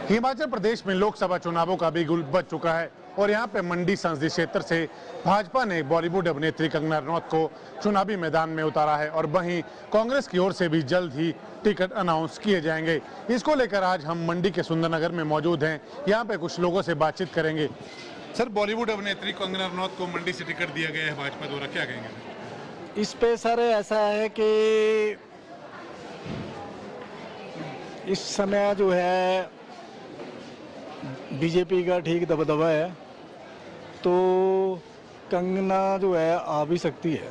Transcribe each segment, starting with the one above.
हिमाचल प्रदेश में लोकसभा चुनावों का बिगुल बज चुका है और यहाँ पे मंडी संसदीय क्षेत्र से भाजपा ने बॉलीवुड अभिनेत्री कंगना रनौत को चुनावी मैदान में उतारा है और वहीं कांग्रेस की ओर से भी जल्द ही टिकट अनाउंस किए जाएंगे। इसको लेकर आज हम मंडी के सुंदरनगर में मौजूद हैं। यहाँ पे कुछ लोगों से बातचीत करेंगे। सर, बॉलीवुड अभिनेत्री कंगना रनौत को मंडी से टिकट दिया गया है भाजपा द्वारा, क्या कहेंगे इस पे? सर, ऐसा है कि इस समय जो है बीजेपी का ठीक दबदबा है, तो कंगना जो है आ भी सकती है।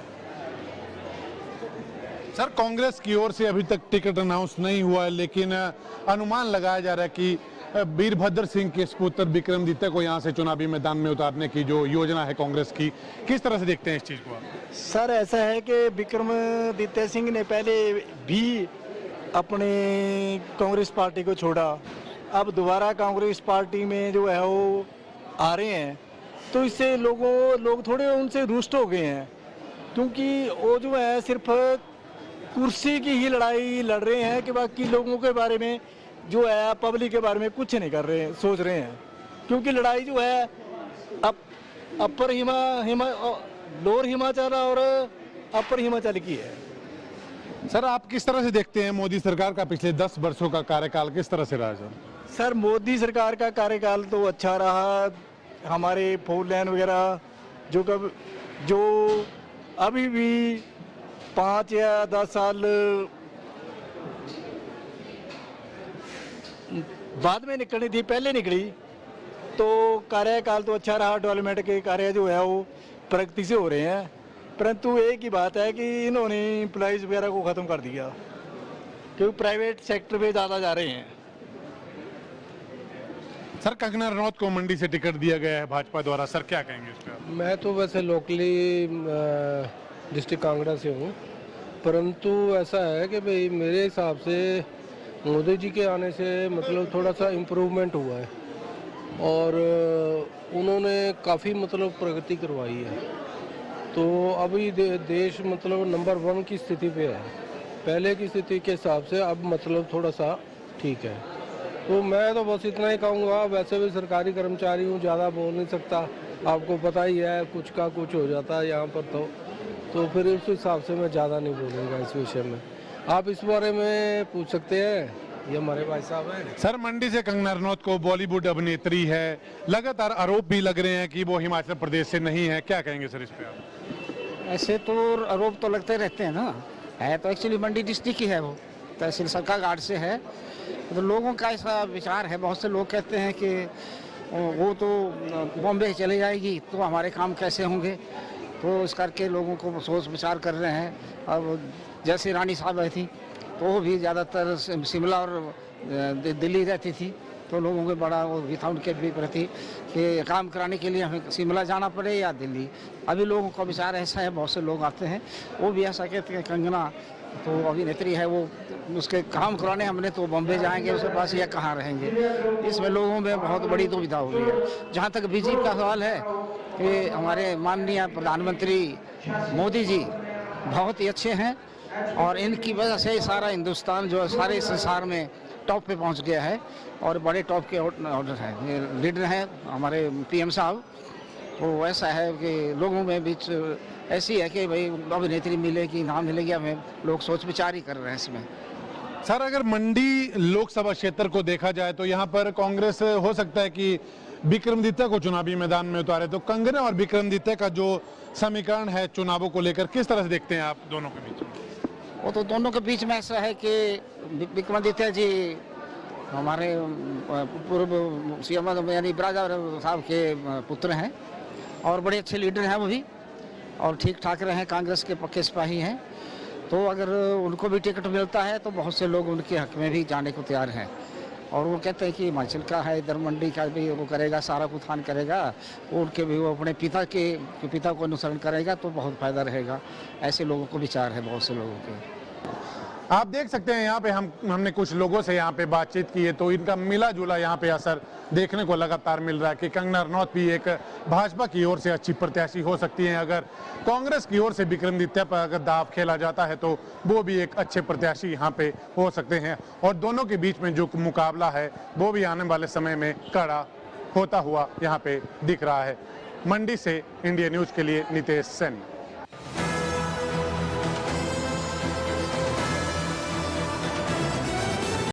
सर, कांग्रेस की ओर से अभी तक टिकट अनाउंस नहीं हुआ है, लेकिन अनुमान लगाया जा रहा है कि वीरभद्र सिंह के पुत्र विक्रमादित्य को यहां से चुनावी मैदान में उतारने की जो योजना है कांग्रेस की, किस तरह से देखते हैं इस चीज को आप? सर, ऐसा है कि विक्रमादित्य सिंह ने पहले भी अपने कांग्रेस पार्टी को छोड़ा, अब दोबारा कांग्रेस पार्टी में जो है वो आ रहे हैं, तो इससे लोग थोड़े उनसे रुष्ट हो गए हैं, क्योंकि वो जो है सिर्फ कुर्सी की ही लड़ाई लड़ रहे हैं कि बाकी लोगों के बारे में जो है पब्लिक के बारे में कुछ नहीं कर रहे हैं, सोच रहे हैं। क्योंकि लड़ाई जो है अपर लोअर हिमाचल और अपर हिमाचल की है। सर, आप किस तरह से देखते हैं मोदी सरकार का पिछले 10 वर्षों का कार्यकाल किस तरह से रहा है? सर, मोदी सरकार का कार्यकाल तो अच्छा रहा। हमारे 4 लेन वगैरह जो अभी भी 5 या 10 साल बाद में निकलनी थी, पहले निकली, तो कार्यकाल तो अच्छा रहा। डेवलपमेंट के कार्य जो है वो प्रगति से हो रहे हैं, परंतु एक ही बात है कि इन्होंने एम्प्लॉइज वगैरह को ख़त्म कर दिया, क्योंकि प्राइवेट सेक्टर पे ज़्यादा जा रहे हैं। सर, कंगना रनौत को मंडी से टिकट दिया गया है भाजपा द्वारा, सर क्या कहेंगे इस पर? मैं तो वैसे लोकली डिस्ट्रिक्ट कांगड़ा से हूँ, परंतु ऐसा है कि भाई मेरे हिसाब से मोदी जी के आने से मतलब थोड़ा सा इम्प्रूवमेंट हुआ है और उन्होंने काफ़ी मतलब प्रगति करवाई है। तो अभी देश मतलब नंबर 1 की स्थिति पे है, पहले की स्थिति के हिसाब से अब मतलब थोड़ा सा ठीक है। तो मैं तो बस इतना ही कहूँगा, वैसे भी सरकारी कर्मचारी हूँ, ज़्यादा बोल नहीं सकता, आपको पता ही है कुछ का कुछ हो जाता है यहाँ पर, तो फिर उस हिसाब से मैं ज़्यादा नहीं बोलूँगा इस विषय में। आप इस बारे में पूछ सकते हैं, ये हमारे भाई साहब हैं। सर, मंडी से कंगना रनौत को बॉलीवुड अभिनेत्री है, लगातार आरोप भी लग रहे हैं कि वो हिमाचल प्रदेश से नहीं है, क्या कहेंगे सर इस पे आप? ऐसे तो आरोप तो लगते रहते हैं ना, है तो एक्चुअली मंडी डिस्ट्रिक्ट ही है, वो तहसील सरकार गार्ड से है। तो लोगों का ऐसा विचार है, बहुत से लोग कहते हैं कि वो तो बॉम्बे चले जाएगी तो हमारे काम कैसे होंगे, तो इस करके लोगों को सोच विचार कर रहे हैं। अब जैसे रानी साहब आई थी तो वो भी ज़्यादातर शिमला और दिल्ली रहती थी, तो लोगों को बड़ा वो भी था उनके भी प्रति कि काम कराने के लिए हमें शिमला जाना पड़े या दिल्ली। अभी लोगों का विचार ऐसा है, बहुत से लोग आते हैं वो भी ऐसा कहते हैं कंगना तो अभिनेत्री है, वो उसके काम कराने हमने तो बॉम्बे जाएंगे उसके पास या कहाँ रहेंगे। इसमें लोगों में बहुत बड़ी दुविधा हो रही है। जहाँ तक बीजेपी का सवाल है कि हमारे माननीय प्रधानमंत्री मोदी जी बहुत ही अच्छे हैं और इनकी वजह से सारा हिंदुस्तान जो है सारे संसार में टॉप पे पहुंच गया है और बड़े टॉप के ऑर्डर हैं, लीडर हैं हमारे पीएम साहब। तो ऐसा है कि लोगों में बीच ऐसी है कि भाई अभिनेत्री मिलेगी ना मिलेगी, हमें लोग सोच विचार ही कर रहे हैं इसमें। सर, अगर मंडी लोकसभा क्षेत्र को देखा जाए तो यहाँ पर कांग्रेस हो सकता है कि विक्रमादित्य को चुनावी मैदान में उतारे, तो कंगना और विक्रमादित्य का जो समीकरण है चुनावों को लेकर किस तरह से देखते हैं आप दोनों के बीच? वो तो दोनों के बीच में ऐसा है कि विक्रमादित्य जी हमारे पूर्व सीएम यानी राजा साहब के पुत्र हैं और बड़े अच्छे लीडर हैं वो भी, और ठीक ठाक रहे हैं, कांग्रेस के पक्के सिपाही हैं। तो अगर उनको भी टिकट मिलता है तो बहुत से लोग उनके हक में भी जाने को तैयार हैं और वो कहते हैं कि हिमाचल का है, इधर मंडी का भी वो करेगा, सारा उत्थान करेगा, उनके भी वो अपने पिता को अनुसरण करेगा तो बहुत फायदा रहेगा। ऐसे लोगों को विचार है बहुत से लोगों के। आप देख सकते हैं यहाँ पे हमने कुछ लोगों से यहाँ पे बातचीत की है, तो इनका मिला जुला यहाँ पे असर देखने को लगातार मिल रहा है कि कंगना रनौत भी एक भाजपा की ओर से अच्छी प्रत्याशी हो सकती हैं। अगर कांग्रेस की ओर से विक्रमादित्य पर अगर दाव खेला जाता है तो वो भी एक अच्छे प्रत्याशी यहाँ पे हो सकते हैं, और दोनों के बीच में जो मुकाबला है वो भी आने वाले समय में कड़ा होता हुआ यहाँ पे दिख रहा है। मंडी से इंडिया न्यूज के लिए नितेश सैनी।